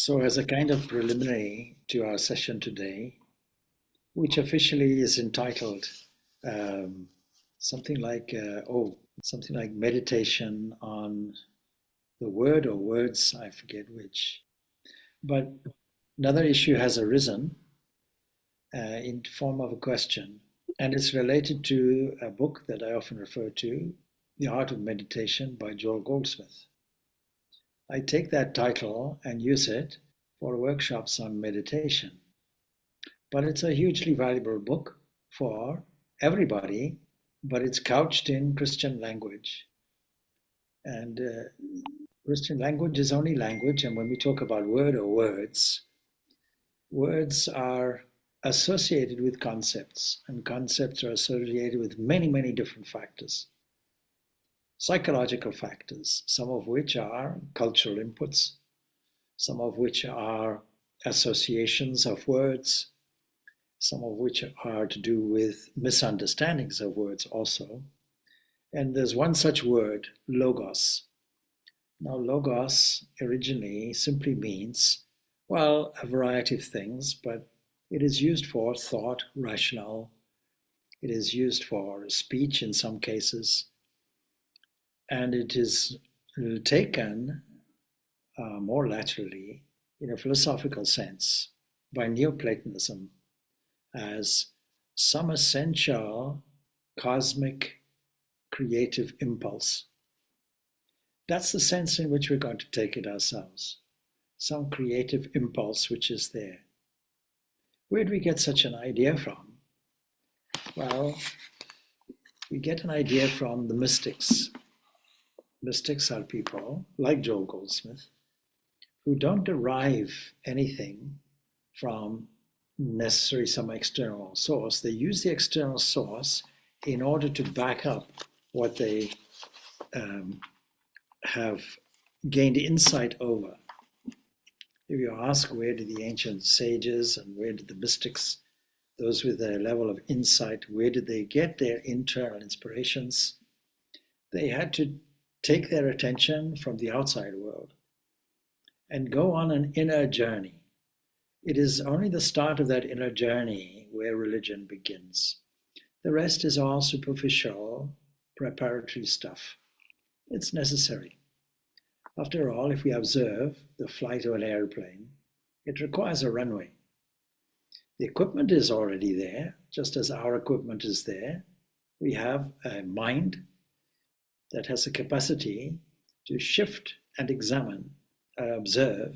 So, as a kind of preliminary to our session today, which officially is entitled um, something like, something like meditation on the word or words, I forget which. But another issue has arisen in form of a question, and it's related to a book that I often refer to, The Art of Meditation by Joel Goldsmith. I take that title and use it for workshops on meditation. But it's a hugely valuable book for everybody, but it's couched in Christian language. And Christian language is only language, and when we talk about word or words, words are associated with concepts, and concepts are associated with many, many different factors. Psychological factors, some of which are cultural inputs, some of which are associations of words, some of which are to do with misunderstandings of words also. And there's one such word, logos. Now, logos originally simply means, well, a variety of things, but it is used for thought, rational. It is used for speech in some cases. And it is taken more laterally in a philosophical sense by Neoplatonism as some essential cosmic creative impulse. That's the sense in which we're going to take it ourselves. Some creative impulse which is there. Where do we get such an idea from? Well, we get an idea from the mystics. Mystics are people like Joel Goldsmith who don't derive anything from necessarily some external source. They use the external source in order to back up what they have gained insight over. If you ask where did the ancient sages and where did the mystics, those with a level of insight, where did they get their internal inspirations? They had to take their attention from the outside world and go on an inner journey. It is only the start of that inner journey where religion begins. The rest is all superficial, preparatory stuff. It's necessary. After all, if we observe the flight of an airplane, it requires a runway. The equipment is already there, just as our equipment is there. We have a mind that has the capacity to shift and examine, observe,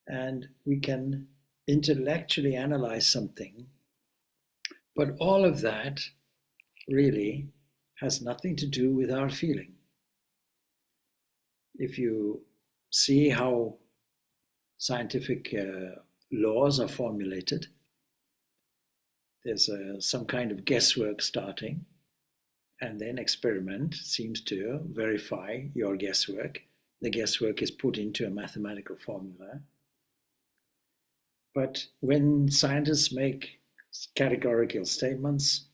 and we can intellectually analyze something. But all of that really has nothing to do with our feeling. If you see how scientific laws are formulated, there's some kind of guesswork starting, and then experiment seems to verify your guesswork. The guesswork is put into a mathematical formula. But when scientists make categorical statements,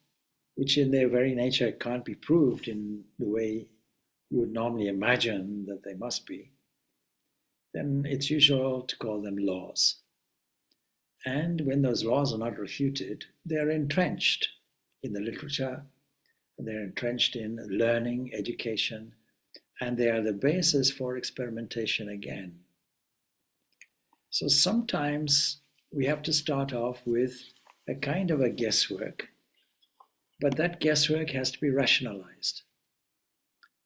which in their very nature can't be proved in the way you would normally imagine that they must be, then it's usual to call them laws. And when those laws are not refuted, they're entrenched in the literature, they're entrenched in learning, education, and they are the basis for experimentation again. So sometimes we have to start off with a kind of a guesswork, but that guesswork has to be rationalized.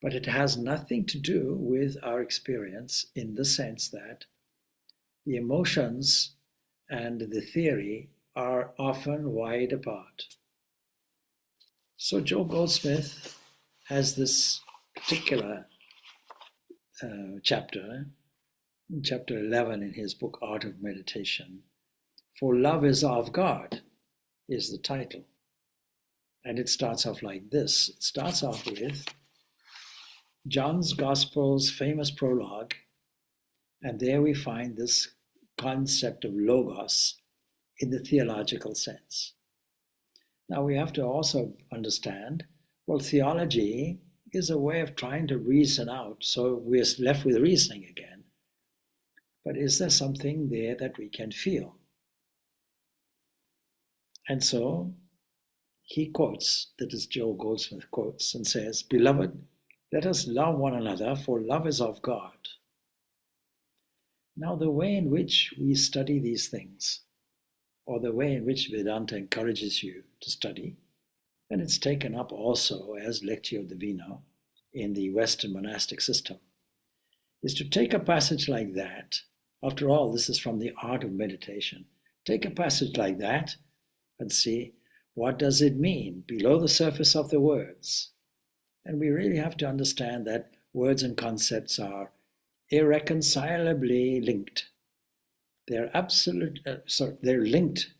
But it has nothing to do with our experience in the sense that the emotions and the theory are often wide apart. So Joel Goldsmith has this particular chapter 11 in his book, Art of Meditation. For Love is of God is the title. And it starts off like this. It starts off with John's Gospel's famous prologue, and there we find this concept of logos in the theological sense. Now we have to also understand, well, theology is a way of trying to reason out, so we're left with reasoning again. but is there something there that we can feel? And so he quotes, that is Joel Goldsmith quotes, and says, "Beloved, let us love one another, for love is of God." Now, the way in which we study these things, or the way in which Vedanta encourages you to study, and it's taken up also as Lectio Divina in the Western monastic system, is to take a passage like that. After all, this is from the art of meditation. Take a passage like that and see, what does it mean below the surface of the words? And we really have to understand that words and concepts are irreconcilably linked. They're they're linked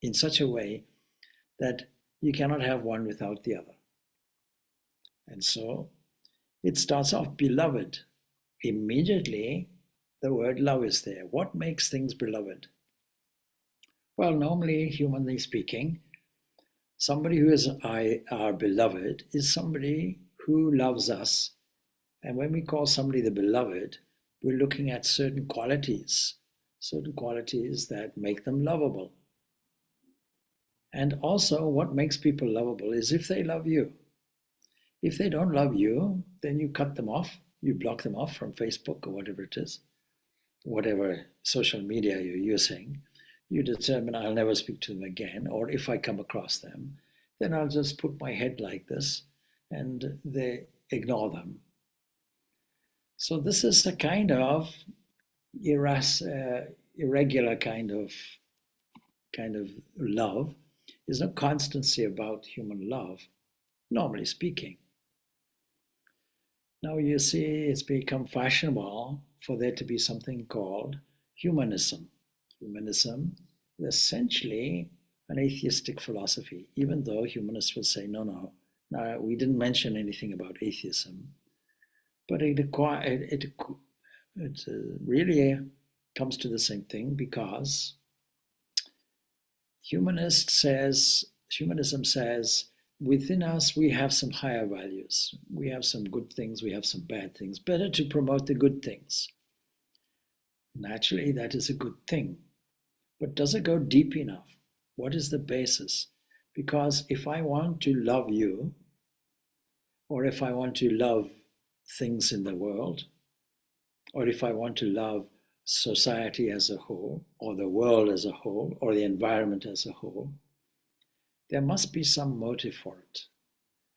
in such a way that you cannot have one without the other. And so it starts off, beloved. Immediately, the word love is there. What makes things beloved? Well, normally, humanly speaking, somebody who is our beloved is somebody who loves us. And when we call somebody the beloved, we're looking at certain qualities that make them lovable. And also, what makes people lovable is if they love you. If they don't love you, then you cut them off, you block them off from Facebook or whatever it is, whatever social media you're using. You determine, I'll never speak to them again, or if I come across them, then I'll just put my head like this and they ignore them. So this is a kind of irregular kind of love. There's no constancy about human love, normally speaking. Now you see it's become fashionable for there to be something called humanism. Humanism is essentially an atheistic philosophy, even though humanists will say, no, we didn't mention anything about atheism. But it really comes to the same thing, because humanism says within us we have some higher values. We have some good things, we have some bad things. Better to promote the good things. Naturally, that is a good thing. But does it go deep enough? What is the basis? Because if I want to love you, or if I want to love things in the world, or if I want to love society as a whole, or the world as a whole, or the environment as a whole, there must be some motive for it.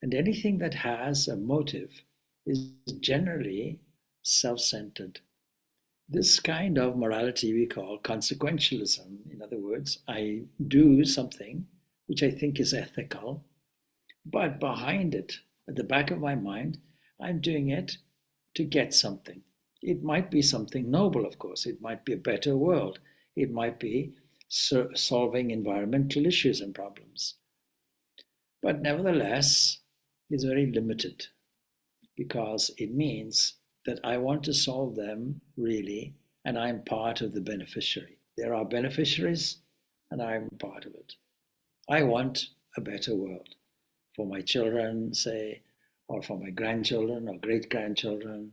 And anything that has a motive is generally self-centered. This kind of morality we call consequentialism. In other words, I do something which I think is ethical, but behind it, at the back of my mind, I'm doing it to get something. It might be something noble, of course. It might be a better world. It might be solving environmental issues and problems. But nevertheless, it's very limited, because it means that I want to solve them really, and I'm part of the beneficiary. There are beneficiaries, and I'm part of it. I want a better world for my children, say, or for my grandchildren or great-grandchildren,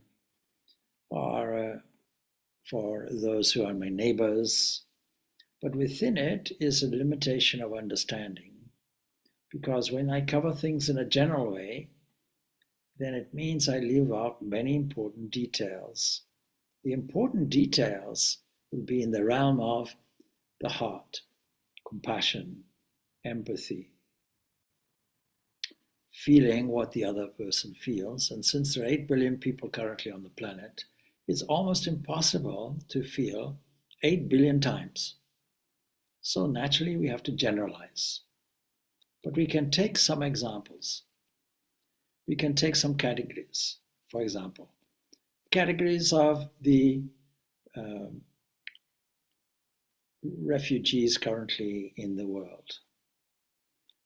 or for those who are my neighbors. But within it is a limitation of understanding, because when I cover things in a general way, then it means I leave out many important details. The important details will be in the realm of the heart, compassion, empathy, feeling what the other person feels. And since there are 8 billion people currently on the planet, it's almost impossible to feel 8 billion times. So naturally we have to generalize. But we can take some examples. We can take some categories. For example, categories of the refugees currently in the world.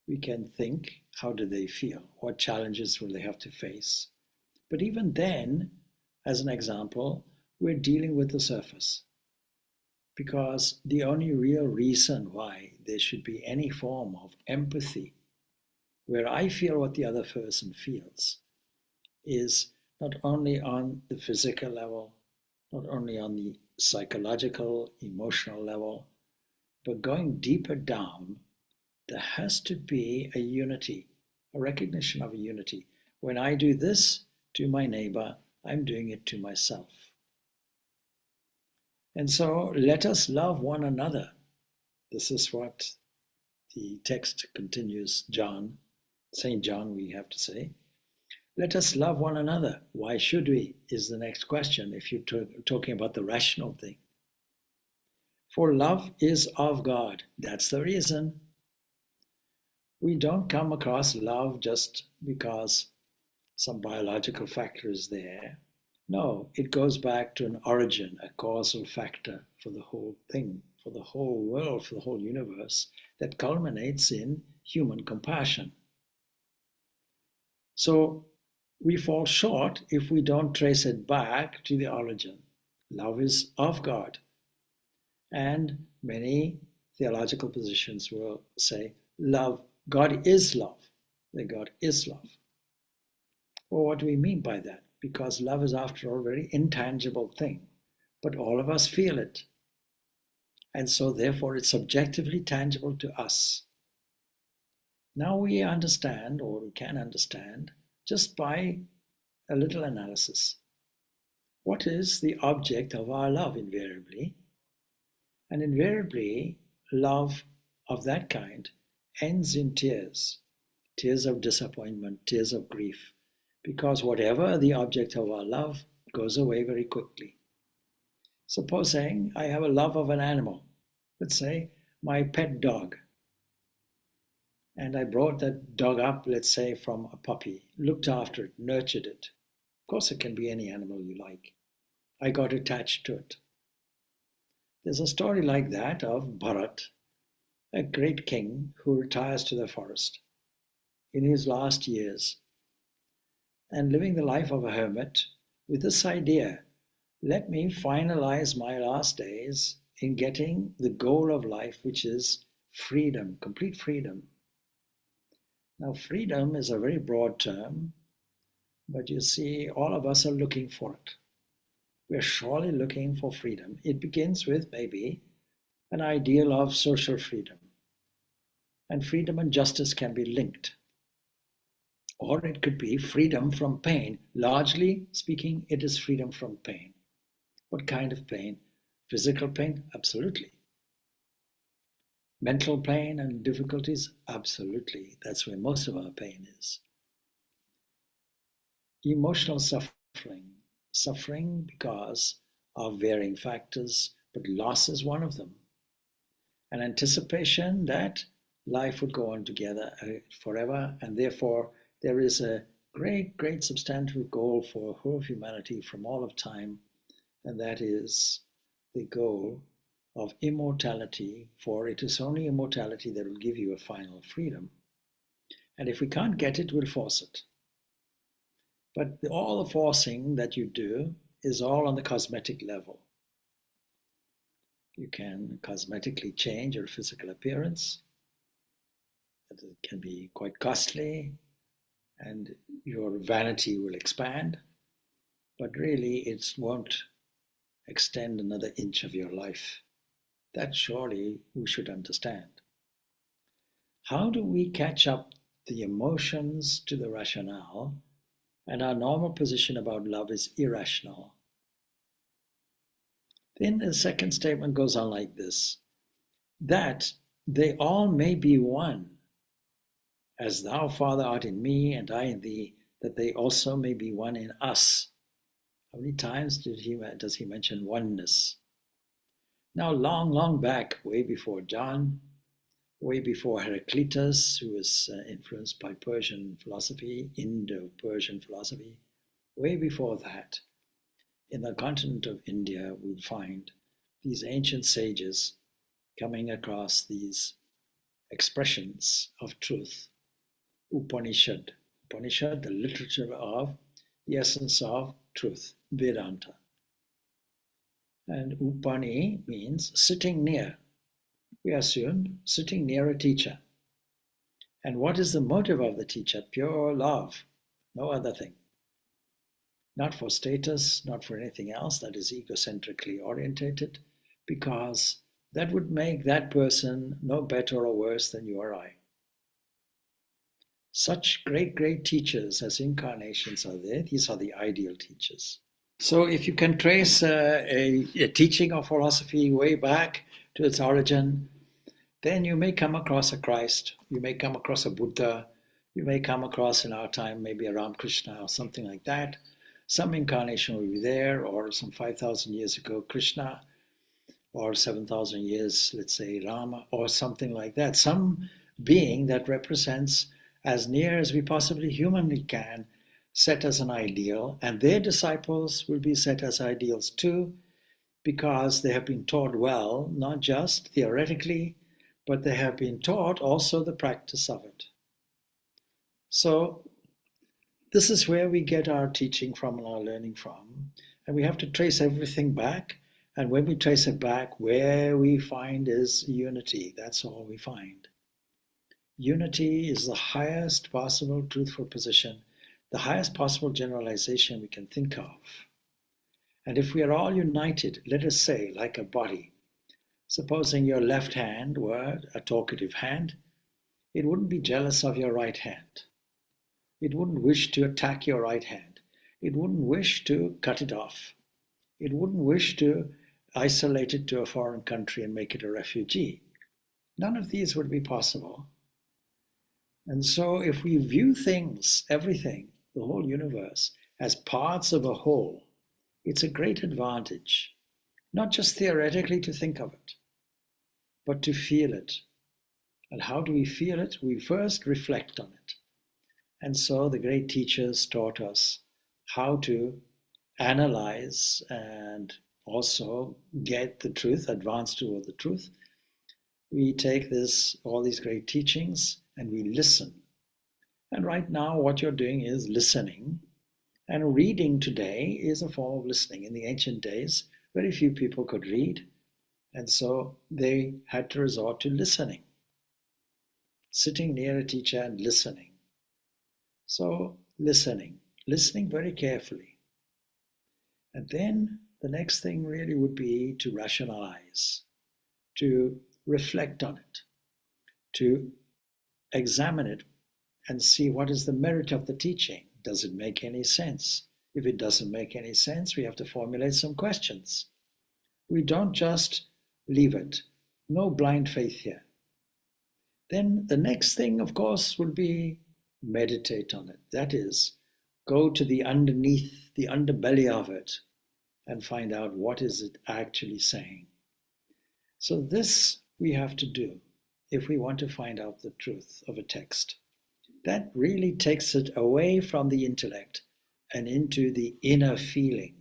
We can think, how do they feel? What challenges will they have to face? But even then, as an example, we're dealing with the surface. Because the only real reason why there should be any form of empathy, where I feel what the other person feels, is not only on the physical level, not only on the psychological, emotional level. But going deeper down, there has to be a unity, a recognition of a unity. When I do this to my neighbor, I'm doing it to myself. And so let us love one another. This is what the text continues, St. John, we have to say. Let us love one another. Why should we, is the next question, if you're talking about the rational thing. For love is of God. That's the reason. We don't come across love just because some biological factor is there. No, it goes back to an origin, a causal factor for the whole thing, for the whole world, for the whole universe, that culminates in human compassion. So we fall short if we don't trace it back to the origin. Love is of God. And many theological positions will say, love, God is love, that God is love. Well, what do we mean by that? Because love is, after all, a very intangible thing, but all of us feel it. And so, therefore, it's subjectively tangible to us. Now we understand, or we can understand, just by a little analysis, what is the object of our love invariably? And invariably, love of that kind ends in tears, tears of disappointment, tears of grief, because whatever the object of our love goes away very quickly. Supposing I have a love of an animal, let's say my pet dog, and I brought that dog up, let's say from a puppy, looked after it, nurtured it. Of course, it can be any animal you like. I got attached to it. There's a story like that of Bharat, a great king who retires to the forest in his last years and living the life of a hermit with this idea, let me finalize my last days in getting the goal of life, which is freedom, complete freedom. Now, freedom is a very broad term, but you see, all of us are looking for it. We're surely looking for freedom. It begins with maybe an ideal of social freedom. And freedom and justice can be linked. Or it could be freedom from pain. Largely speaking, it is freedom from pain. What kind of pain? Physical pain? Absolutely. Mental pain and difficulties? Absolutely. That's where most of our pain is. Emotional suffering. Suffering because of varying factors, but loss is one of them. An anticipation that life would go on together forever, and therefore there is a great, great substantive goal for whole of humanity from all of time, and that is the goal of immortality, for it is only immortality that will give you a final freedom. And if we can't get it, we'll force it. But all the forcing that you do is all on the cosmetic level. You can cosmetically change your physical appearance. It can be quite costly, and your vanity will expand, but really it won't extend another inch of your life. That surely we should understand. How do we catch up the emotions to the rationale? And our normal position about love is irrational. Then the second statement goes on like this, that they all may be one, as thou, Father, art in me, and I in thee, that they also may be one in us. How many times does he mention oneness? Now, long, long back, way before John, way before Heraclitus, who was influenced by Persian philosophy, Indo-Persian philosophy, way before that, in the continent of India, we'll find these ancient sages coming across these expressions of truth. Upanishad, the literature of the essence of truth, Vedanta. And Upani means sitting near. We assume sitting near a teacher. And what is the motive of the teacher? Pure love, no other thing. not for status, not for anything else that is egocentrically orientated, because that would make that person no better or worse than you or I. Such great, great teachers as incarnations are there. These are the ideal teachers. So if you can trace a teaching of philosophy way back to its origin, then you may come across a Christ, you may come across a Buddha, you may come across in our time maybe a Ramakrishna or something like that. Some incarnation will be there, or some 5,000 years ago Krishna, or 7,000 years, let's say Rama, or something like that. Some being that represents, as near as we possibly humanly can, set as an ideal, and their disciples will be set as ideals too, because they have been taught well, not just theoretically, but they have been taught also the practice of it. So this is where we get our teaching from and our learning from, and we have to trace everything back, and when we trace it back, where we find is unity. That's all we find. Unity is the highest possible truthful position, the highest possible generalization we can think of. And if we are all united, let us say, like a body, supposing your left hand were a talkative hand, it wouldn't be jealous of your right hand. It wouldn't wish to attack your right hand. It wouldn't wish to cut it off. It wouldn't wish to isolate it to a foreign country and make it a refugee. None of these would be possible. And so if we view things, everything, the whole universe, as parts of a whole, it's a great advantage, not just theoretically to think of it, but to feel it. And how do we feel it? We first reflect on it. And so the great teachers taught us how to analyze and also get the truth, advance toward the truth. We take all these great teachings and we listen. And right now what you're doing is listening. And reading today is a form of listening. In the ancient days, very few people could read. And so they had to resort to listening. Sitting near a teacher and listening. So listening very carefully. And then the next thing really would be to rationalize, to reflect on it, to examine it and see what is the merit of the teaching. Does it make any sense? If it doesn't make any sense, we have to formulate some questions. We don't just leave it. No blind faith here. Then the next thing, of course, will be meditate on it. That is, go to the underneath, the underbelly of it, and find out what is it actually saying. So this we have to do if we want to find out the truth of a text. That really takes it away from the intellect and into the inner feeling,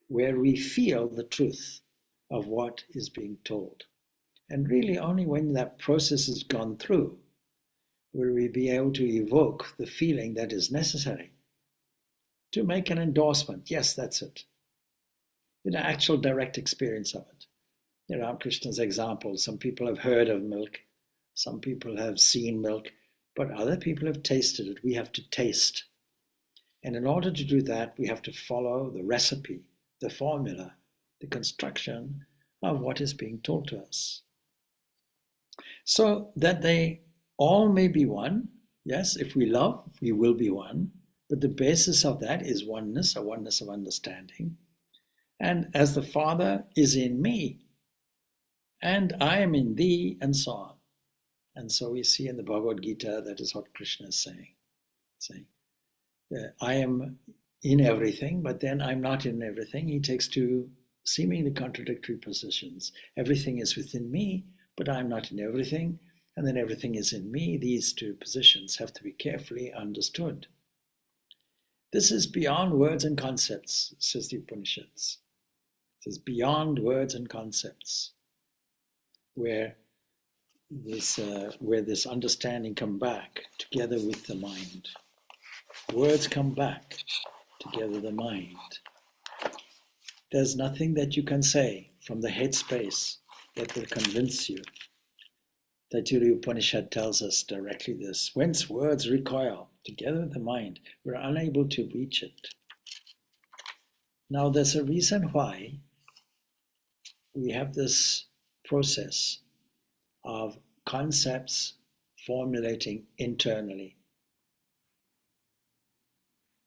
where we feel the truth of what is being told. And really only when that process has gone through will we be able to evoke the feeling that is necessary to make an endorsement. Yes, that's it. In an actual direct experience of it. In Ramakrishna's example, some people have heard of milk, some people have seen milk, but other people have tasted it. We have to taste. And in order to do that, we have to follow the recipe, the formula, the construction of what is being told to us. So that they all may be one. Yes, if we love, we will be one. But the basis of that is oneness, a oneness of understanding. And as the Father is in me, and I am in thee, and so on. And so we see in the Bhagavad Gita, that is what Krishna is saying. I am in everything, but then I'm not in everything. He takes two seemingly contradictory positions. Everything is within me, but I'm not in everything. And then everything is in me. These two positions have to be carefully understood. This is beyond words and concepts, says the Upanishads. It is beyond words and concepts, where this understanding come back together with the mind. Words come back together the mind. There's nothing that you can say from the head space that will convince you. Taittiriya Upanishad tells us directly this. Whence words recoil, together with the mind, we're unable to reach it. Now, there's a reason why we have this process of concepts formulating internally.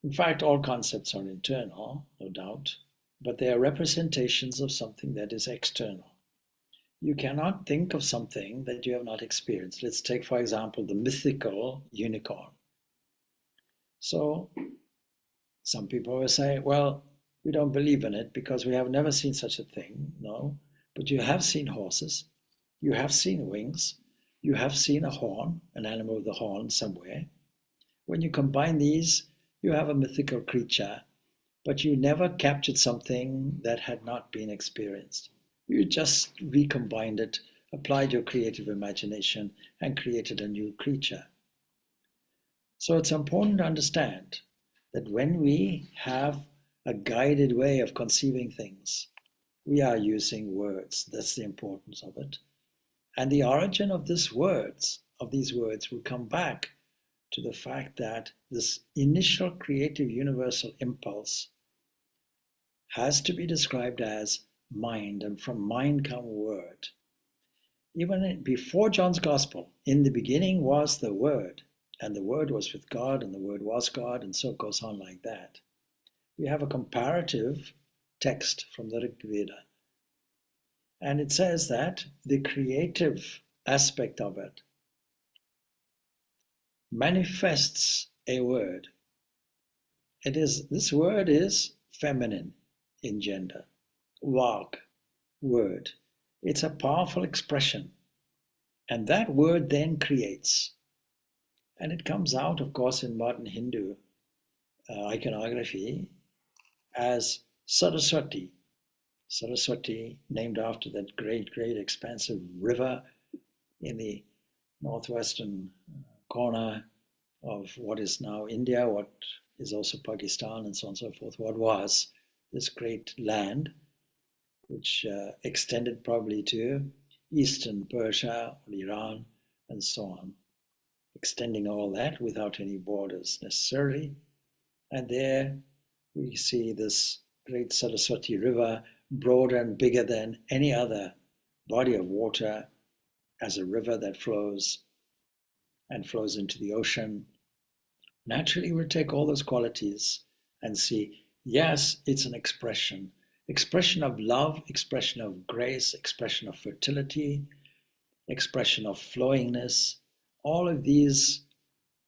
In fact, all concepts are internal, no doubt, but they are representations of something that is external. You cannot think of something that you have not experienced. Let's take, for example, the mythical unicorn. So some people will say, well, we don't believe in it because we have never seen such a thing. No, but you have seen horses, you have seen wings, you have seen a horn, an animal with a horn somewhere. When you combine these, you have a mythical creature, but you never captured something that had not been experienced. You just recombined it, applied your creative imagination, and created a new creature. So it's important to understand that when we have a guided way of conceiving things, we are using words. That's the importance of it. And the origin of these words will come back to the fact that this initial creative universal impulse has to be described as mind, and from mind come word. Even before John's Gospel, in the beginning was the Word, and the Word was with God, and the Word was God, and so it goes on like that. We have a comparative text from the Rig Veda, and it says that the creative aspect of it manifests a word. This word is feminine in gender. Vak, word. It's a powerful expression. And that word then creates. And it comes out, of course, in modern Hindu iconography as Saraswati. Saraswati, named after that great, great expansive river in the northwestern corner of what is now India, what is also Pakistan, and so on and so forth. What was this great land, which extended probably to eastern Persia or Iran and so on, extending all that without any borders necessarily. And there we see this great Saraswati river, broader and bigger than any other body of water, as a river that flows and flows into the ocean. Naturally, we'll take all those qualities and see, yes, it's an expression of love, expression of grace, expression of fertility, expression of flowingness. All of these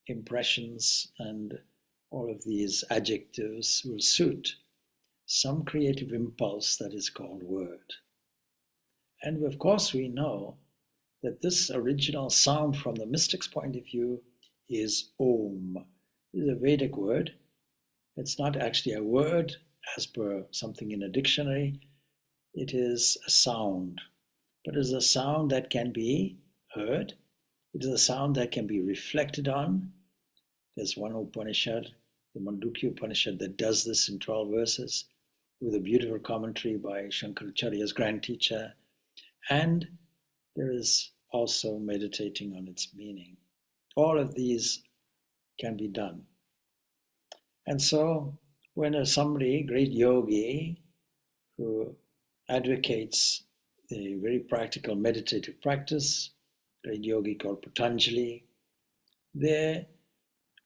impressions and all of these adjectives will suit some creative impulse that is called word. And of course, we know that this original sound from the mystic's point of view is Om. It is a Vedic word. It's not actually a word as per something in a dictionary. It is a sound, but it is a sound that can be heard. It is a sound that can be reflected on. There's one Upanishad, the Mandukya Upanishad, that does this in 12 verses with a beautiful commentary by Shankaracharya's grand teacher. And there is also meditating on its meaning. All of these can be done. And so when somebody, great yogi, who advocates a very practical meditative practice, great yogi called Patanjali, there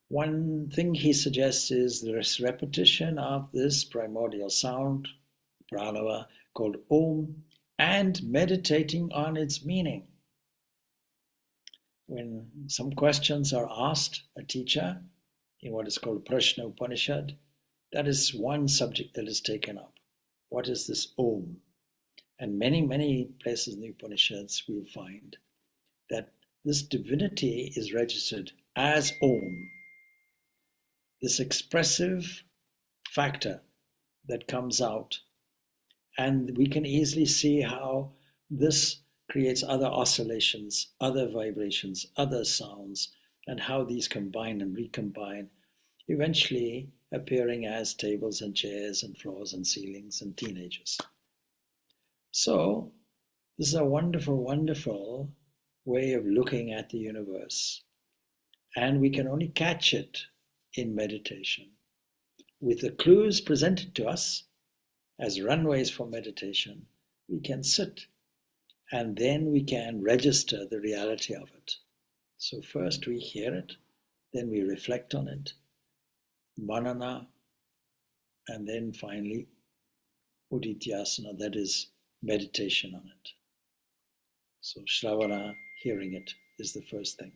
one thing he suggests is this repetition of this primordial sound, pranava, called Om, and meditating on its meaning. When some questions are asked a teacher in what is called Prashna Upanishad, that is one subject that is taken up. What is this Om? And many, many places in the Upanishads we will find that this divinity is registered as Om, this expressive factor that comes out. And we can easily see how this creates other oscillations, other vibrations, other sounds, and how these combine and recombine, eventually appearing as tables and chairs and floors and ceilings and teenagers. So this is a wonderful, wonderful way of looking at the universe. And we can only catch it in meditation with the clues presented to us as runways for meditation, we can sit and then we can register the reality of it. So first we hear it, then we reflect on it, manana, and then finally udityasana, that is meditation on it. So shravana, hearing it, is the first thing.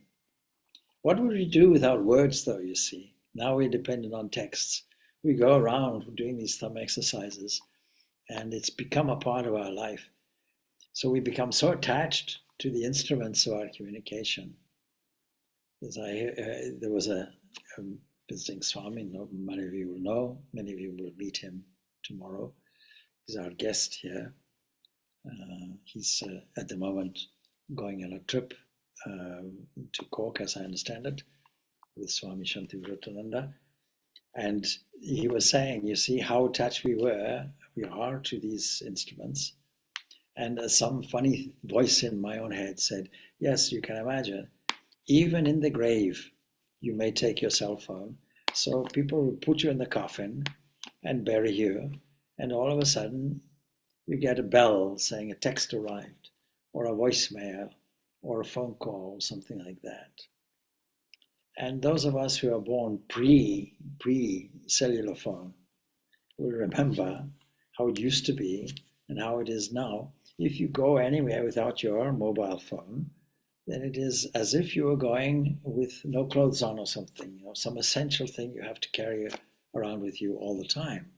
What would we do without words though, you see? Now we're dependent on texts. We go around doing these thumb exercises and it's become a part of our life. So we become so attached to the instruments of our communication. There was a visiting Swami, many of you will know, many of you will meet him tomorrow. He's our guest here. He's at the moment going on a trip to Cork, as I understand it, with Swami Purnananda. And he was saying, you see how attached we are to these instruments. And some funny voice in my own head said, yes, you can imagine, even in the grave, you may take your cell phone. So people will put you in the coffin and bury you. And all of a sudden, you get a bell saying a text arrived, or a voicemail, or a phone call, something like that. And those of us who are born pre-cellular phone will remember how it used to be and how it is now. If you go anywhere without your mobile phone, then it is as if you were going with no clothes on or something, some essential thing you have to carry around with you all the time.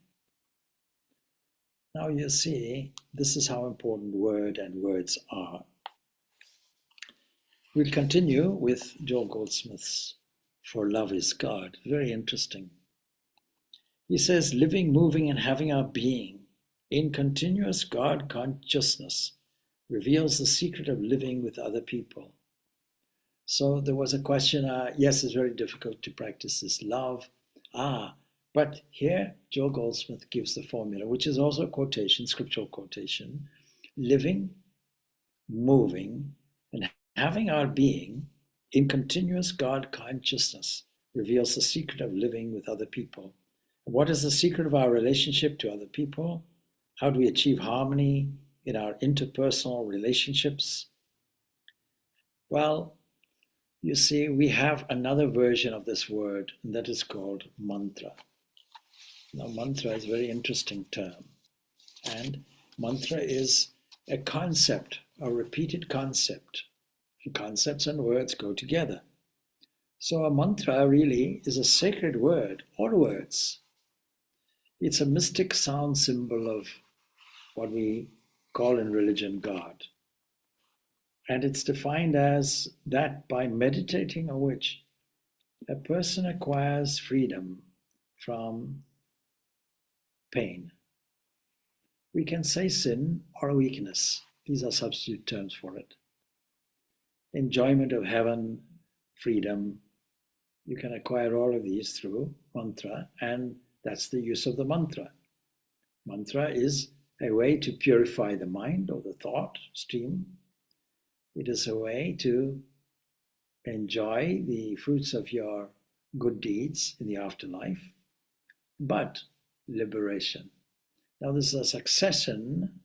Now you see, this is how important word and words are. We'll continue with Joel Goldsmith's For Love is God. Very interesting. He says, living, moving, and having our being in continuous God consciousness reveals the secret of living with other people. So there was a question, yes, it's very difficult to practice this love. But here Joel Goldsmith gives the formula, which is also a quotation, scriptural quotation. Living, moving, and having our being in continuous God consciousness reveals the secret of living with other people. What is the secret of our relationship to other people? How do we achieve harmony in our interpersonal relationships? Well, you see, we have another version of this word, and that is called mantra. Now, mantra is a very interesting term. And mantra is a concept, a repeated concept. And concepts and words go together. So a mantra really is a sacred word, or words. It's a mystic sound symbol of what we call in religion God. And it's defined as that by meditating on which a person acquires freedom from pain. We can say sin or weakness. These are substitute terms for it. Enjoyment of heaven, freedom. You can acquire all of these through mantra, and that's the use of the mantra. Mantra is a way to purify the mind or the thought stream. It is a way to enjoy the fruits of your good deeds in the afterlife, but liberation. Now, this is a succession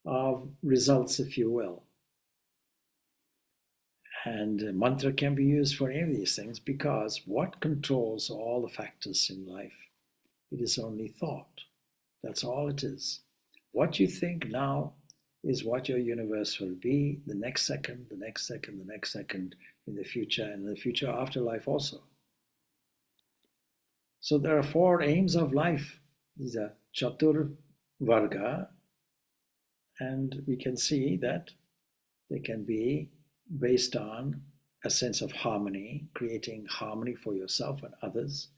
of results, if you will. And mantra can be used for any of these things because what controls all the factors in life? It is only thought. That's all it is. What you think now is what your universe will be the next second, the next second, the next second, in the future, and in the future afterlife also. So there are four aims of life. These are Chatur Varga, and we can see that they can be based on a sense of harmony, creating harmony for yourself and others,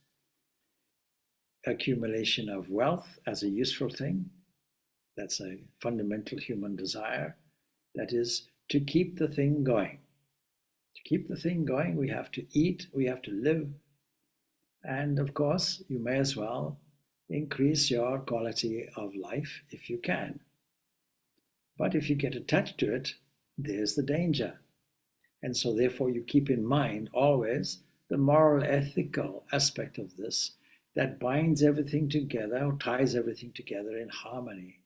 accumulation of wealth as a useful thing. That's a fundamental human desire. That is to keep the thing going. To keep the thing going, we have to eat, we have to live, and of course, you may as well increase your quality of life if you can. But if you get attached to it, there's the danger. And so therefore you keep in mind always the moral, ethical aspect of this. that binds everything together or ties everything together in harmony.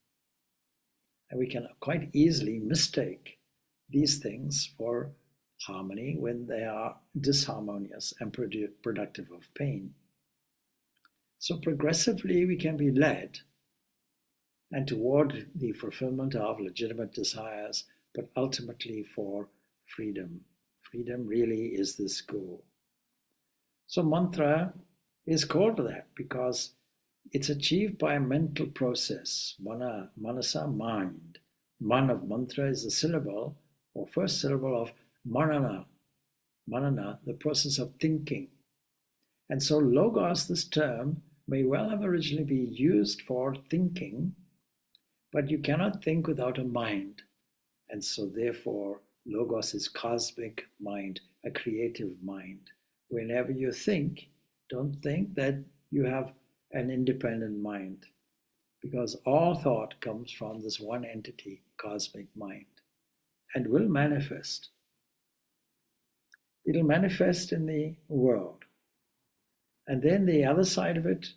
And we can quite easily mistake these things for harmony when they are disharmonious and productive of pain. So progressively we can be led and toward the fulfillment of legitimate desires, but ultimately for freedom. Freedom really is this goal. So mantra is called that because it's achieved by a mental process. Mana, manasa, mind. Man of mantra is the syllable or first syllable of manana. Manana, the process of thinking. And so logos, this term, may well have originally been used for thinking, but you cannot think without a mind. And so therefore, logos is cosmic mind, a creative mind. Whenever you think, don't think that you have an independent mind, because all thought comes from this one entity, cosmic mind, and will manifest. It'll manifest in the world. And then the other side of it,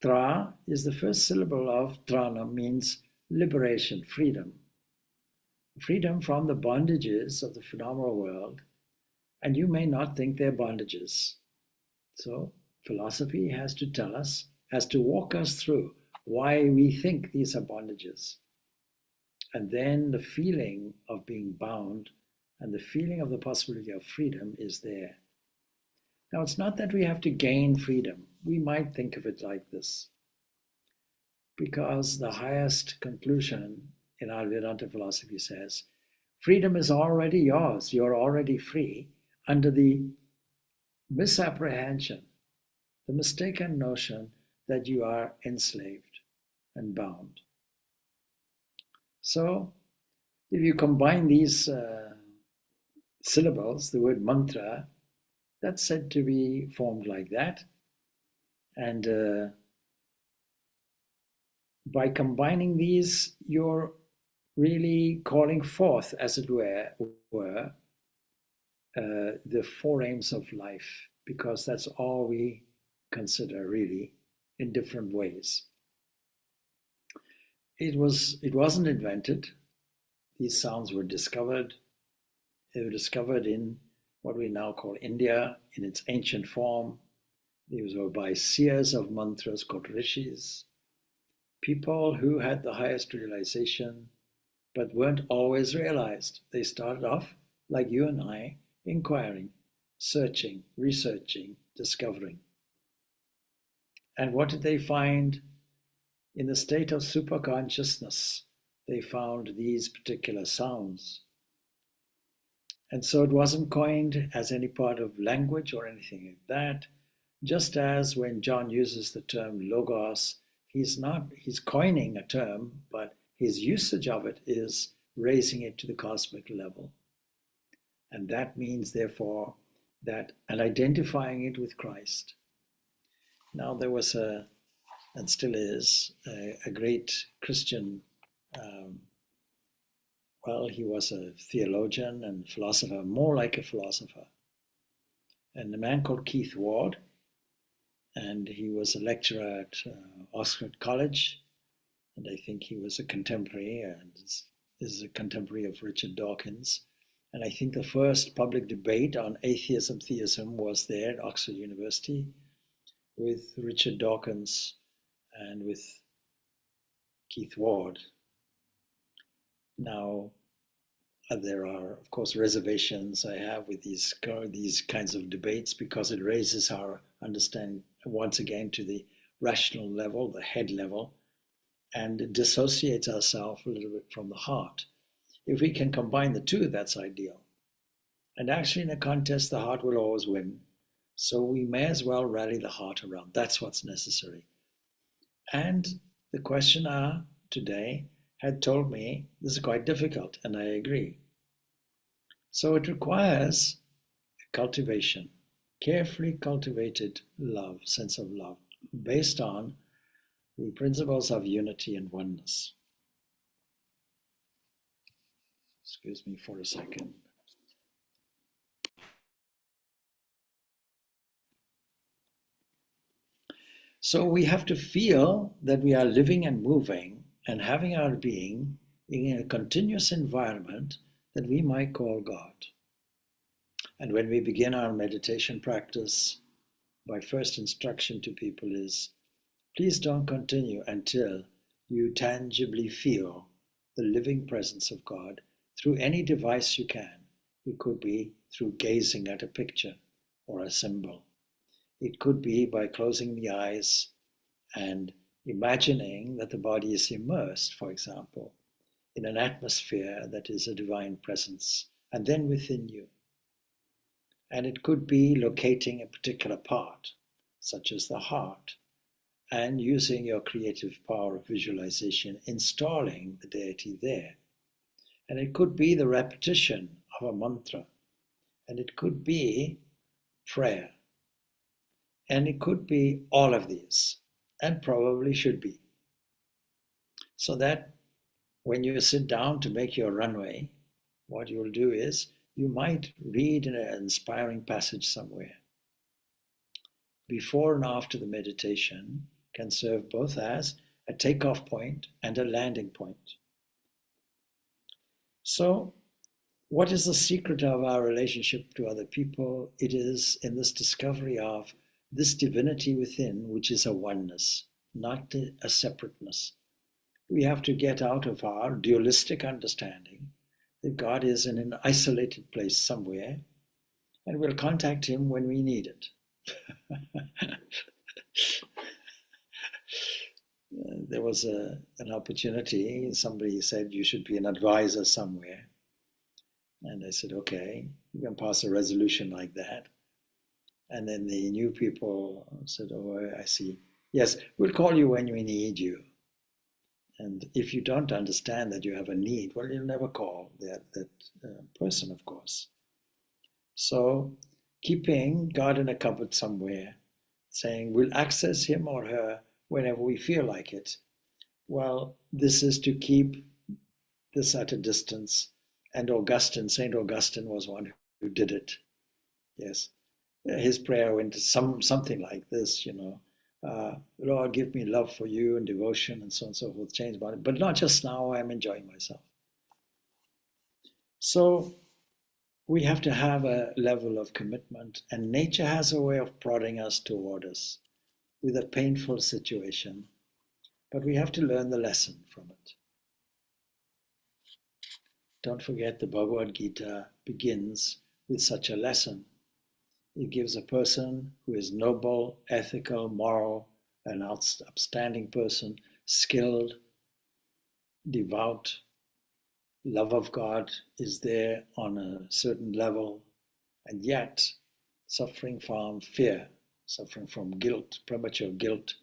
tra is the first syllable of trana, means liberation, freedom. Freedom from the bondages of the phenomenal world, and you may not think they're bondages. So philosophy has to tell us, has to walk us through why we think these are bondages. And then the feeling of being bound and the feeling of the possibility of freedom is there. Now, it's not that we have to gain freedom. We might think of it like this, because the highest conclusion in our Vedanta philosophy says, freedom is already yours. You're already free under the misapprehension, the mistaken notion that you are enslaved and bound. So if you combine these syllables, the word mantra, that's said to be formed like that. And by combining these, you're really calling forth, as it were, the four aims of life, because that's all we consider really in different ways. It wasn't invented. These sounds were discovered. They were discovered in what we now call India in its ancient form. These were by seers of mantras called rishis, people who had the highest realization but weren't always realized. They started off like you and I, inquiring, searching, researching, discovering. And what did they find? In the state of superconsciousness, they found these particular sounds. And so it wasn't coined as any part of language or anything like that. Just as when John uses the term logos, he's coining a term, but his usage of it is raising it to the cosmic level. And that means, therefore, that and identifying it with Christ. Now there was and still is, a great Christian, he was a theologian and philosopher, more like a philosopher. And a man called Keith Ward, and he was a lecturer at Oxford College, and I think he was a contemporary, and is a contemporary of Richard Dawkins. And I think the first public debate on atheism, theism was there at Oxford University with Richard Dawkins and with Keith Ward. Now, there are, of course, reservations I have with these kinds of debates, because it raises our understanding once again to the rational level, the head level, and it dissociates ourselves a little bit from the heart. If we can combine the two, that's ideal. And actually in a contest, the heart will always win. So we may as well rally the heart around. That's what's necessary. And the questioner today had told me this is quite difficult, and I agree. So it requires cultivation, carefully cultivated love, sense of love, based on the principles of unity and oneness. Excuse me for a second. So we have to feel that we are living and moving and having our being in a continuous environment that we might call God. And when we begin our meditation practice, my first instruction to people is, please don't continue until you tangibly feel the living presence of God through any device you can. It could be through gazing at a picture or a symbol. It could be by closing the eyes and imagining that the body is immersed, for example, in an atmosphere that is a divine presence, and then within you. And it could be locating a particular part, such as the heart, and using your creative power of visualization, installing the deity there. And it could be the repetition of a mantra, and it could be prayer, and it could be all of these, and probably should be. So that when you sit down to make your runway, what you'll do is you might read an inspiring passage somewhere. Before and after the meditation can serve both as a takeoff point and a landing point. So, what is the secret of our relationship to other people? It is in this discovery of this divinity within, which is a oneness, not a separateness. We have to get out of our dualistic understanding that God is in an isolated place somewhere, and we'll contact him when we need it. There was an opportunity. Somebody said you should be an advisor somewhere. And I said, okay, you can pass a resolution like that. And then the new people said, oh, I see. Yes, we'll call you when we need you. And if you don't understand that you have a need, well, you'll never call that person, of course. So keeping God in a cupboard somewhere, saying we'll access him or her whenever we feel like it. Well, this is to keep this at a distance. And St. Augustine was one who did it. Yes. His prayer went something like this, Lord, give me love for you and devotion and so on and so forth, change about it. But not just now, I'm enjoying myself. So we have to have a level of commitment, and nature has a way of prodding us toward us with a painful situation, but we have to learn the lesson from it. Don't forget the Bhagavad Gita begins with such a lesson. It gives a person who is noble, ethical, moral, an upstanding person, skilled, devout, love of God is there on a certain level, and yet suffering from fear, suffering from guilt, premature guilt,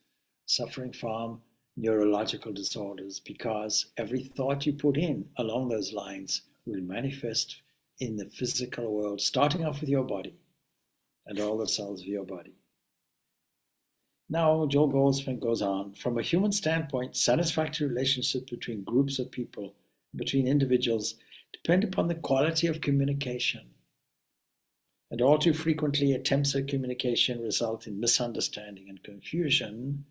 suffering from neurological disorders, because every thought you put in along those lines will manifest in the physical world, starting off with your body and all the cells of your body. Now, Joel Goldsmith goes on, from a human standpoint, satisfactory relationships between groups of people, between individuals, depend upon the quality of communication. And all too frequently, attempts at communication result in misunderstanding and confusion,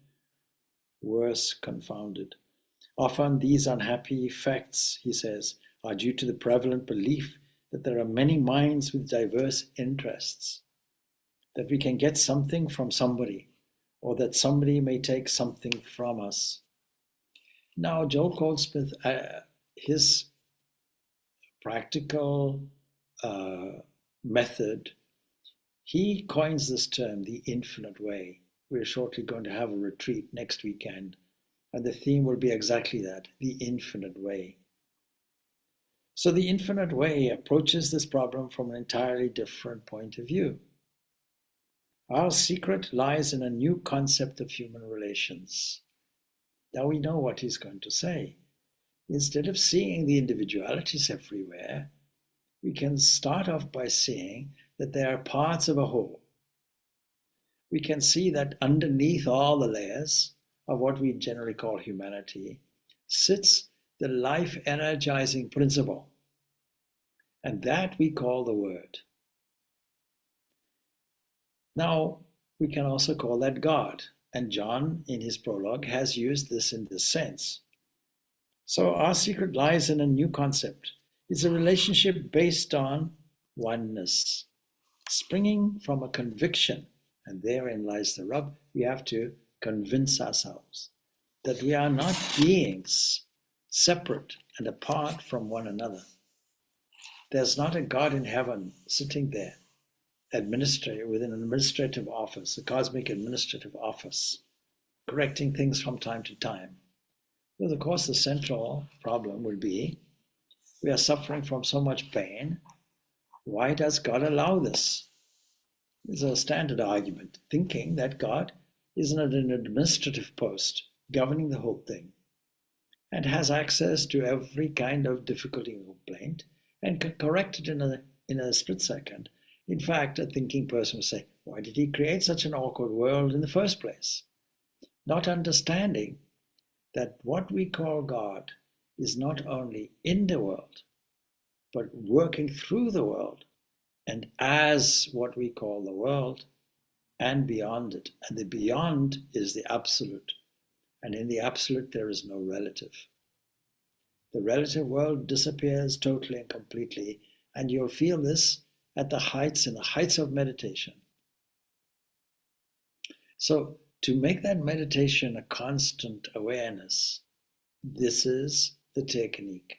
worse, confounded. Often these unhappy effects, he says, are due to the prevalent belief that there are many minds with diverse interests, that we can get something from somebody, or that somebody may take something from us. Now, Joel Goldsmith, his practical method, he coins this term, the infinite way. We're shortly going to have a retreat next weekend, and the theme will be exactly that, the infinite way. So the infinite way approaches this problem from an entirely different point of view. Our secret lies in a new concept of human relations. Now we know what he's going to say. Instead of seeing the individualities everywhere, we can start off by seeing that they are parts of a whole. We can see that underneath all the layers of what we generally call humanity sits the life-energizing principle, and that we call the Word. Now, we can also call that God. And John, in his prologue, has used this in this sense. So our secret lies in a new concept. It's a relationship based on oneness, springing from a conviction. And therein lies the rub. We have to convince ourselves that we are not beings separate and apart from one another. There's not a God in heaven sitting there, with an administrative office, a cosmic administrative office, correcting things from time to time. Well, of course, the central problem would be we are suffering from so much pain. Why does God allow this? It's a standard argument, thinking that God is in an administrative post governing the whole thing and has access to every kind of difficulty and complaint and can correct it in a split second. In fact, a thinking person would say, why did he create such an awkward world in the first place? Not understanding that what we call God is not only in the world, but working through the world and as what we call the world and beyond it. And the beyond is the absolute. And in the absolute, there is no relative. The relative world disappears totally and completely, and you'll feel this in the heights of meditation. So to make that meditation a constant awareness, this is the technique.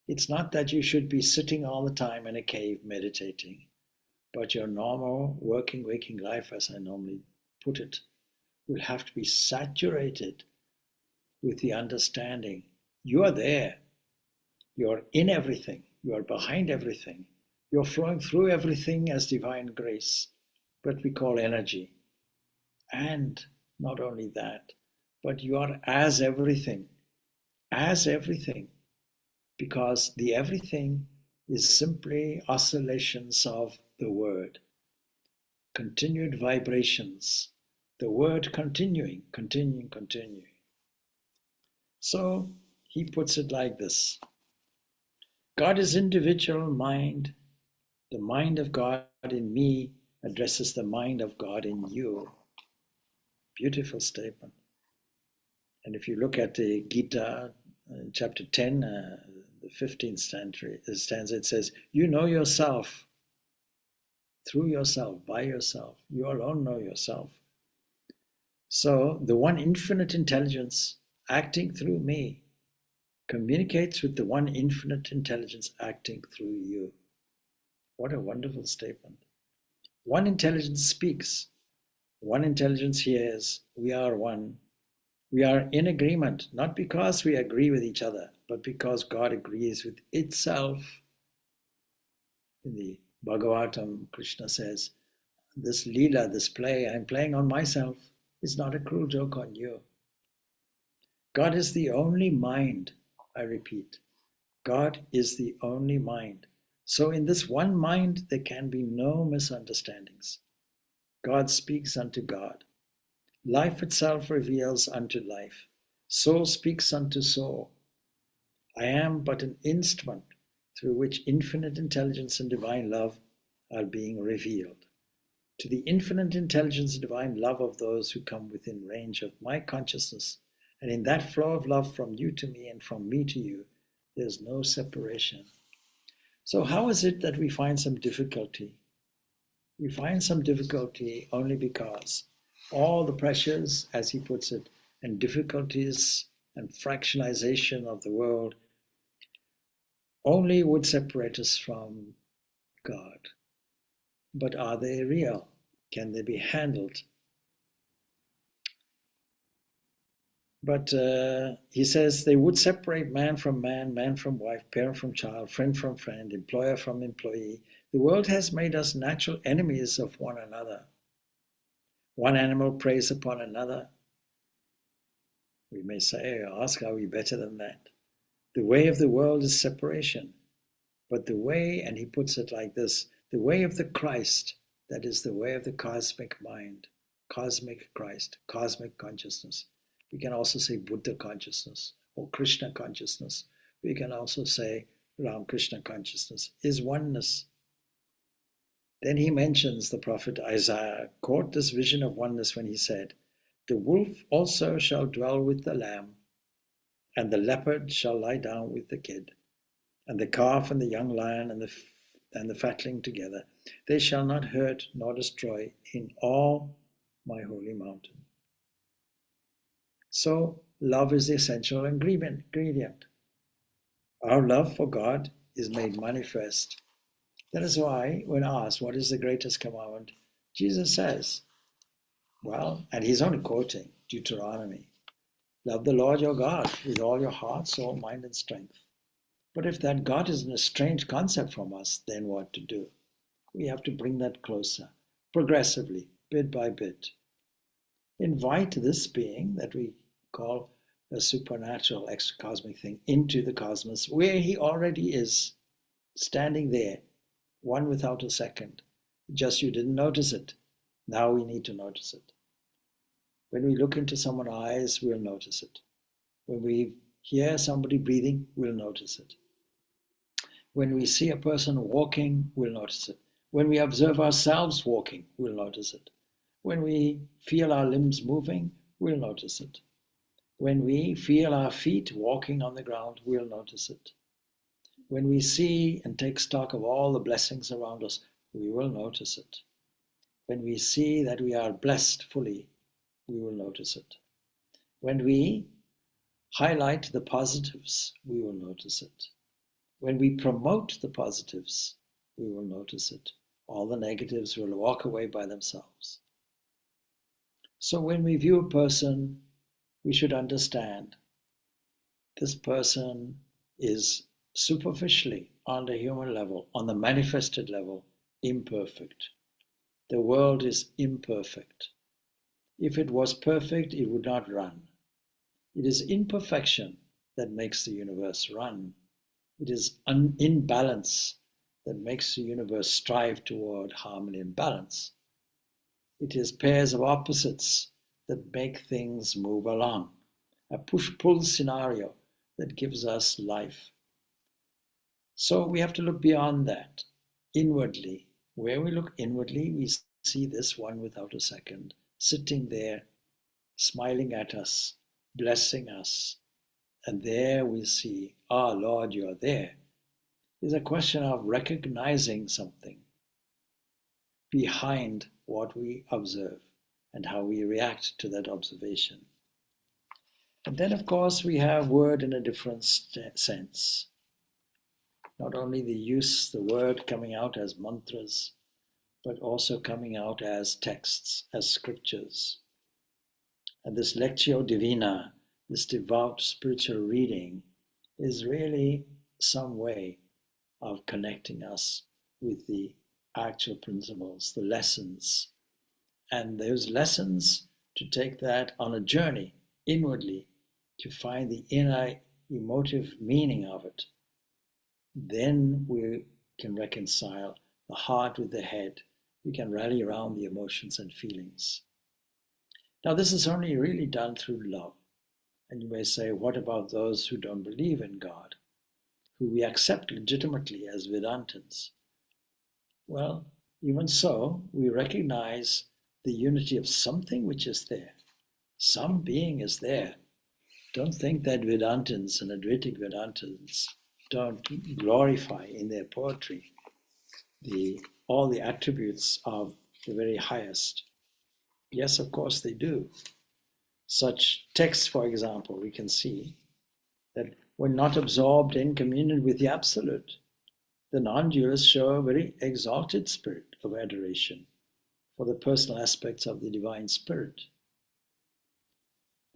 It's not that you should be sitting all the time in a cave meditating, but your normal working, waking life, as I normally put it, will have to be saturated with the understanding you are there, you're in everything, you are behind everything, you're flowing through everything as divine grace, what we call energy. And not only that, but you are as everything, because the everything is simply oscillations of the word, continued vibrations, the word continuing. So he puts it like this. God is individual mind. The mind of God in me addresses the mind of God in you. Beautiful statement. And if you look at the Gita, chapter 10, the 15th stanza, it says, you know yourself through yourself, by yourself. You alone know yourself. So the one infinite intelligence acting through me communicates with the one infinite intelligence acting through you. What a wonderful statement. One intelligence speaks. One intelligence hears. We are one. We are in agreement, not because we agree with each other, but because God agrees with itself. In the Bhagavatam, Krishna says, this Leela, this play I'm playing on myself is not a cruel joke on you. God is the only mind, I repeat. God is the only mind. So in this one mind, there can be no misunderstandings. God speaks unto God. Life itself reveals unto life. Soul speaks unto soul. I am but an instrument through which infinite intelligence and divine love are being revealed. To the infinite intelligence and divine love of those who come within range of my consciousness, and in that flow of love from you to me and from me to you, there's no separation. So how is it that we find some difficulty? We find some difficulty only because all the pressures, as he puts it, and difficulties and fractionalization of the world only would separate us from God. But are they real? Can they be handled? But he says they would separate man from man, man from wife, parent from child, friend from friend, employer from employee. The world has made us natural enemies of one another. One animal preys upon another. We may say or ask, are we better than that? The way of the world is separation. But the way, and he puts it like this, the way of the Christ, that is the way of the cosmic mind, cosmic Christ, cosmic consciousness. We can also say Buddha consciousness or Krishna consciousness. We can also say Ram Krishna consciousness is oneness. Then he mentions the prophet Isaiah, caught this vision of oneness when he said, The wolf also shall dwell with the lamb, and the leopard shall lie down with the kid, and the calf and the young lion and the fatling together. They shall not hurt nor destroy in all my holy mountain. So love is the essential ingredient. Our love for God is made manifest. That is why when asked what is the greatest commandment, Jesus says, well, and he's only quoting Deuteronomy, love the Lord your God with all your heart, soul, mind, and strength. But if that God is an estranged concept from us, then what to do? We have to bring that closer, progressively, bit by bit. Invite this being that we call a supernatural, extra-cosmic thing into the cosmos, where he already is, standing there, one without a second. Just you didn't notice it. Now we need to notice it. When we look into someone's eyes, we'll notice it. When we hear somebody breathing, we'll notice it. When we see a person walking, we'll notice it. When we observe ourselves walking, we'll notice it. When we feel our limbs moving, we'll notice it. When we feel our feet walking on the ground, we'll notice it. When we see and take stock of all the blessings around us, we will notice it. When we see that we are blessed fully, we will notice it. When we highlight the positives, we will notice it. When we promote the positives, we will notice it. All the negatives will walk away by themselves. So when we view a person, we should understand this person is superficially, on the human level, on the manifested level, imperfect. The world is imperfect. If it was perfect, it would not run. It is imperfection that makes the universe run. It is imbalance that makes the universe strive toward harmony and balance. It is pairs of opposites that make things move along. A push-pull scenario that gives us life. So we have to look beyond that, inwardly. Where we look inwardly, we see this one without a second, sitting there, smiling at us, blessing us. And there we see, Lord, you're there. It's a question of recognizing something behind what we observe and how we react to that observation. And then, of course, we have word in a different sense. Not only the word coming out as mantras, but also coming out as texts, as scriptures. And this Lectio Divina, this devout spiritual reading, is really some way of connecting us with the actual principles, the lessons. And those lessons, to take that on a journey inwardly, to find the inner emotive meaning of it, then we can reconcile the heart with the head. We can rally around the emotions and feelings. Now, this is only really done through love. And you may say, what about those who don't believe in God, who we accept legitimately as Vedantins? Well, even so, we recognize the unity of something which is there. Some being is there. Don't think that Vedantins and Advaitic Vedantins don't glorify in their poetry all the attributes of the very highest. Yes, of course they do. Such texts, for example, we can see that when not absorbed in communion with the Absolute, the non-dualists show a very exalted spirit of adoration for the personal aspects of the Divine Spirit.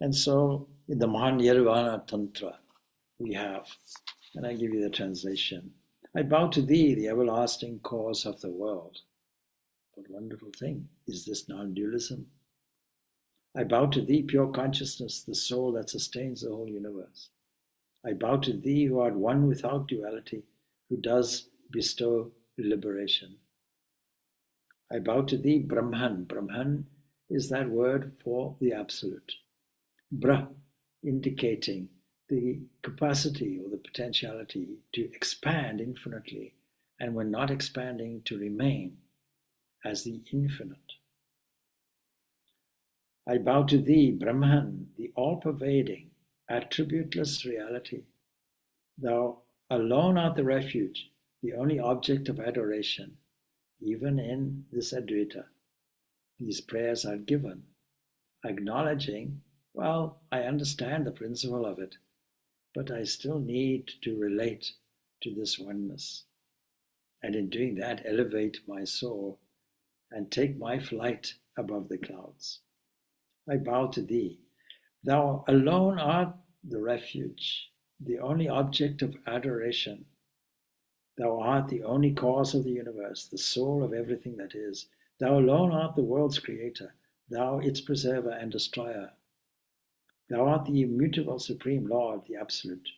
And so in the Mahanirvana Tantra, we have, and I give you the translation, I bow to thee, the everlasting cause of the world. What wonderful thing is this non-dualism? I bow to thee, pure consciousness, the soul that sustains the whole universe. I bow to thee who art one without duality, who does bestow liberation. I bow to thee, Brahman. Brahman is that word for the Absolute. Bra, indicating the capacity or the potentiality to expand infinitely, and when not expanding, to remain as the infinite. I bow to thee, Brahman, the all-pervading, attributeless reality. Thou alone art the refuge, the only object of adoration, even in this Advaita. These prayers are given, acknowledging, well, I understand the principle of it, but I still need to relate to this oneness. And in doing that, elevate my soul and take my flight above the clouds. I bow to thee. Thou alone art the refuge, the only object of adoration. Thou art the only cause of the universe, the soul of everything that is. Thou alone art the world's creator, thou its preserver and destroyer. Thou art the immutable Supreme Lord, the Absolute.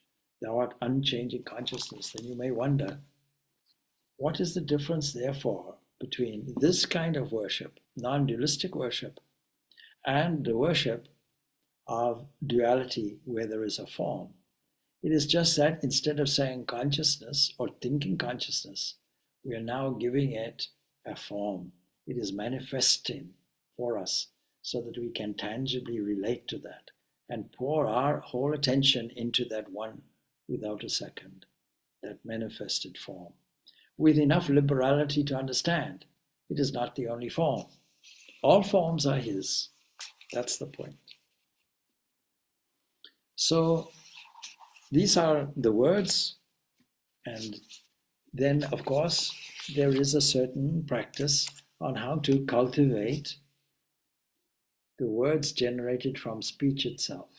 Thou art unchanging consciousness. Then you may wonder, what is the difference, therefore, between this kind of worship, non-dualistic worship, and the worship of duality where there is a form? It is just that instead of saying consciousness or thinking consciousness, we are now giving it a form. It is manifesting for us so that we can tangibly relate to that and pour our whole attention into that one without a second, that manifested form, with enough liberality to understand it is not the only form. All forms are His. That's the point. So these are the words, and then, of course, there is a certain practice on how to cultivate the words generated from speech itself.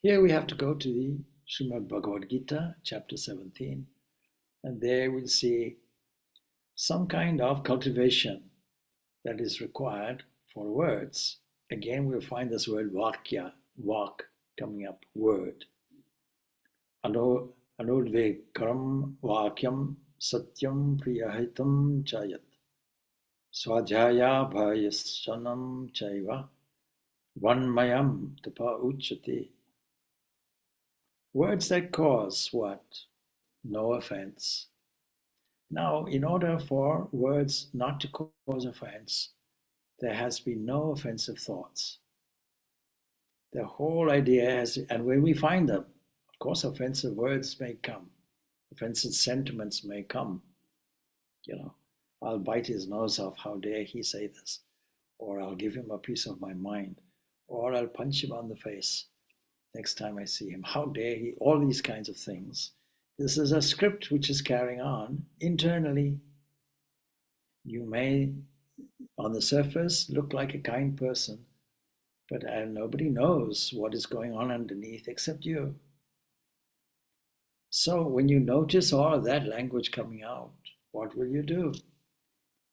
Here we have to go to the Srimad Bhagavad Gita, chapter 17, and there we'll see some kind of cultivation that is required for words. Again, we'll find this word vakya, vak, coming up, word. Anudvekaram vakyam satyam priyahitam chayat. Svajaya bhayashanam chaiva vanmayam tapa uchati. Words that cause what? No offense. Now, in order for words not to cause offense, there has to be no offensive thoughts. The whole idea is, and when we find them, of course, offensive words may come, offensive sentiments may come. I'll bite his nose off, how dare he say this? Or I'll give him a piece of my mind. Or I'll punch him on the face next time I see him. How dare he? All these kinds of things. This is a script which is carrying on internally. You may, on the surface, look like a kind person, but nobody knows what is going on underneath except you. So when you notice all of that language coming out, what will you do?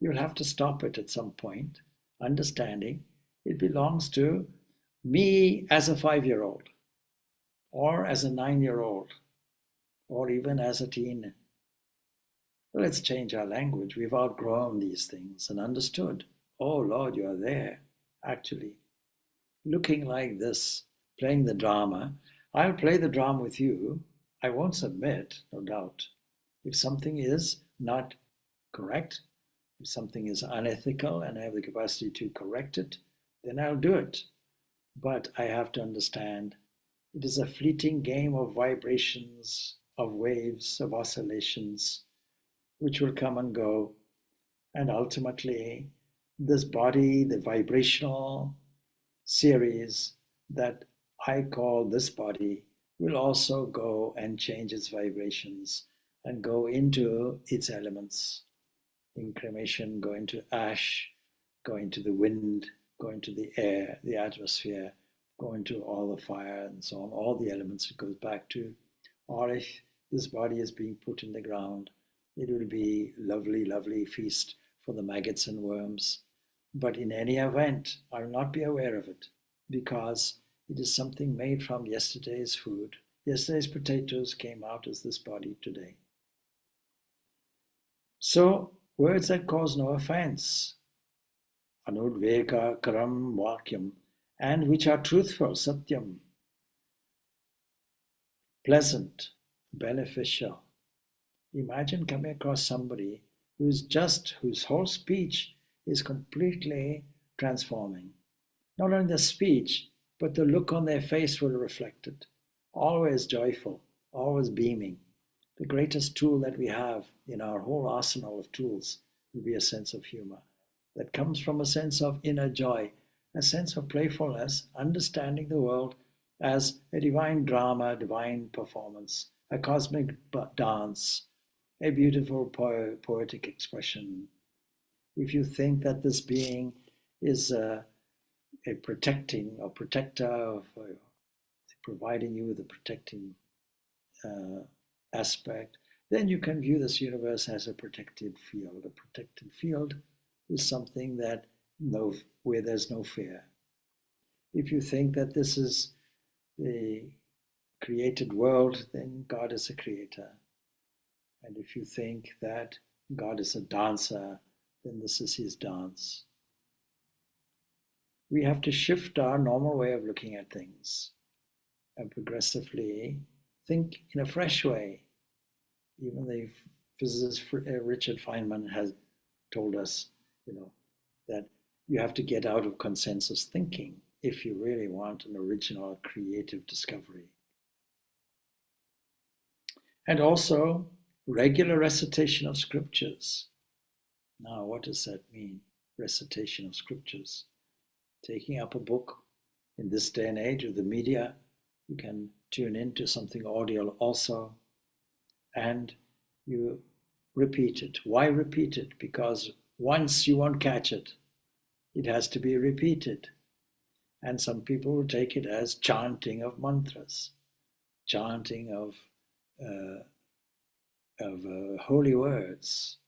You'll have to stop it at some point, understanding it belongs to me as a 5-year-old, or as a 9-year-old, or even as a teen. Let's change our language. We've outgrown these things and understood. Oh Lord, you are there, actually, looking like this, playing the drama. I'll play the drama with you. I won't submit, no doubt. If something is not correct, if something is unethical and I have the capacity to correct it, then I'll do it. But I have to understand it is a fleeting game of vibrations, of waves, of oscillations, which will come and go. And ultimately, this body, the vibrational series that I call this body, will also go and change its vibrations and go into its elements. In cremation, go into ash, go into the wind, go into the air, the atmosphere, go into all the fire and so on, all the elements it goes back to. Or if this body is being put in the ground, it will be lovely, lovely feast for the maggots and worms. But in any event, I will not be aware of it because it is something made from yesterday's food. Yesterday's potatoes came out as this body today. So, words that cause no offense, anudveka karam vakyam, and which are truthful, satyam, pleasant, beneficial. Imagine coming across somebody whose whole speech is completely transforming. Not only the speech, but the look on their face will reflect it. Always joyful, always beaming. The greatest tool that we have in our whole arsenal of tools will be a sense of humor that comes from a sense of inner joy, a sense of playfulness, understanding the world as a divine drama, a divine performance, a cosmic dance, a beautiful poetic expression. If you think that this being is a protecting or protector of providing you with a protecting aspect, then you can view this universe as a protected field. A protected field is something that where there's no fear. If you think that this is the created world, then God is a creator. And if you think that God is a dancer, then this is his dance. We have to shift our normal way of looking at things and progressively think in a fresh way. Even the physicist Richard Feynman has told us, that you have to get out of consensus thinking if you really want an original creative discovery. And also regular recitation of scriptures. Now, what does that mean? Recitation of scriptures. Taking up a book in this day and age with the media, you can tune into something audio also, and you repeat it. Why repeat it? Because once you won't catch it. It has to be repeated. And some people will take it as chanting of mantras, chanting of holy words,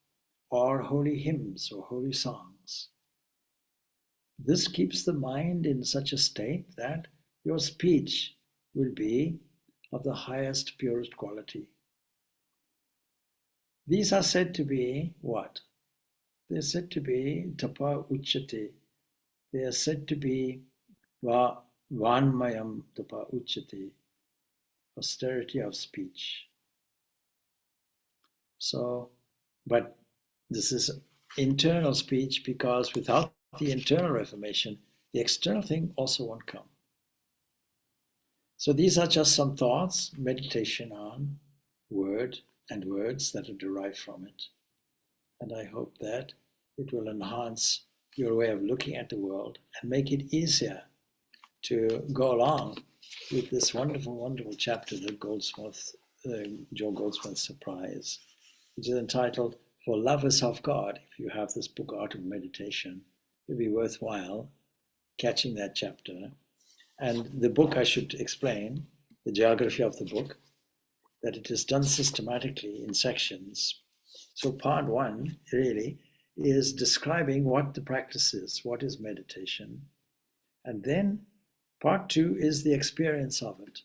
or holy hymns or holy songs. This keeps the mind in such a state that your speech will be of the highest, purest quality. These are said to be what? They're said to be tapa uchyate. They are said to be vanmayam tapa uchyate, austerity of speech. So, but this is internal speech, because without the internal reformation, the external thing also won't come. So these are just some thoughts, meditation on word and words that are derived from it. And I hope that it will enhance your way of looking at the world and make it easier to go along with this wonderful, wonderful chapter that Joel Goldsmith surprise, which is entitled For Love is of God. If you have this book, Art of Meditation, it'll be worthwhile catching that chapter. And the book, I should explain, the geography of the book, that it is done systematically in sections. So part one really is describing what the practice is, what is meditation. And then part two is the experience of it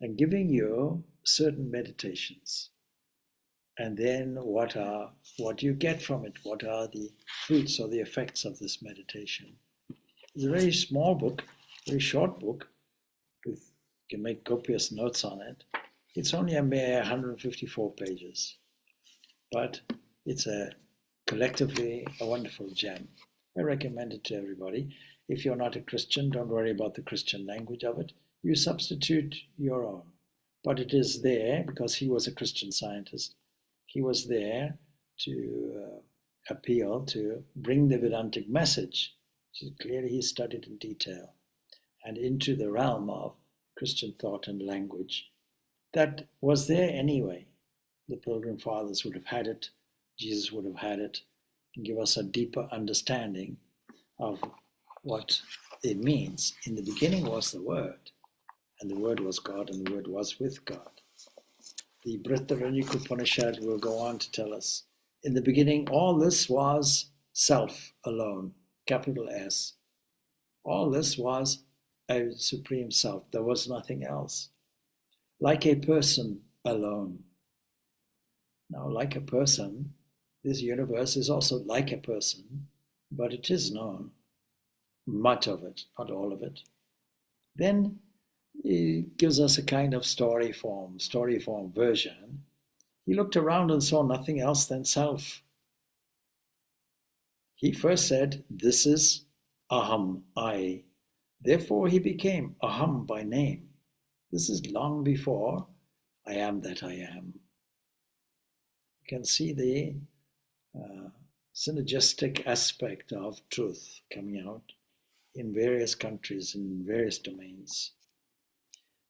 and giving you certain meditations. And then what do you get from it? What are the fruits or the effects of this meditation? It's a very small book, very short book, you can make copious notes on it. It's only a mere 154 pages, but it's collectively a wonderful gem. I recommend it to everybody. If you're not a Christian, don't worry about the Christian language of it. You substitute your own. But it is there because he was a Christian Scientist. He was there to appeal to bring the Vedantic message, which clearly he studied in detail, and into the realm of Christian thought and language. That was there anyway. The Pilgrim Fathers would have had it, Jesus would have had it, and give us a deeper understanding of what it means. In the beginning was the Word, and the Word was God, and the Word was with God. The Brihadaranyaka Upanishad will go on to tell us, in the beginning, all this was self alone, capital S. All this was a supreme self. There was nothing else. Like a person alone. Now, like a person, this universe is also like a person, but it is known. Much of it, not all of it. Then he gives us a kind of story form version. He looked around and saw nothing else than self. He first said, this is aham, I. Therefore he became aham by name. This is long before I am that I am. You can see the synergistic aspect of truth coming out in various countries, in various domains.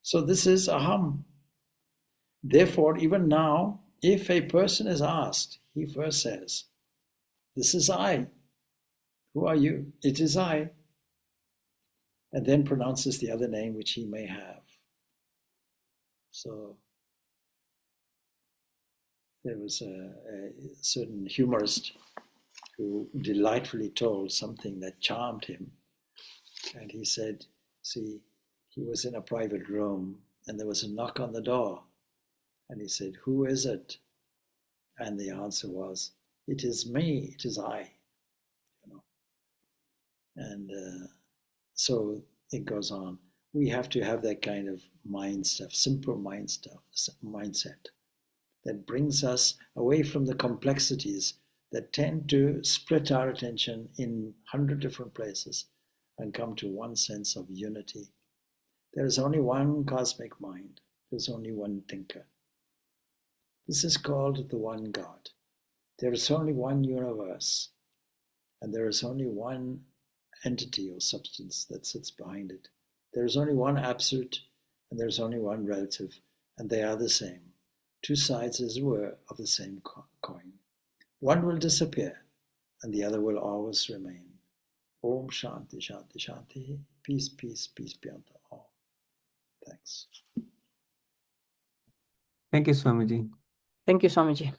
So this is aham. Therefore, even now, if a person is asked, he first says, this is I. Who are you? It is I. And then pronounces the other name which he may have. So there was a certain humorist who delightfully told something that charmed him. And he said, see, he was in a private room and there was a knock on the door. And he said, who is it? And the answer was, it is me, it is I. You know? And so it goes on. We have to have that kind of mind stuff, simple mindset that brings us away from the complexities that tend to split our attention in 100 different places and come to one sense of unity. There is only one cosmic mind. There's only one thinker. This is called the one God. There is only one universe, and there is only one entity or substance that sits behind it. There is only one absolute, and there is only one relative, and they are the same. Two sides, as it were, of the same coin. One will disappear, and the other will always remain. Om Shanti Shanti Shanti. Peace, peace, peace be unto all. Thanks. Thank you, Swamiji. Thank you, Swamiji.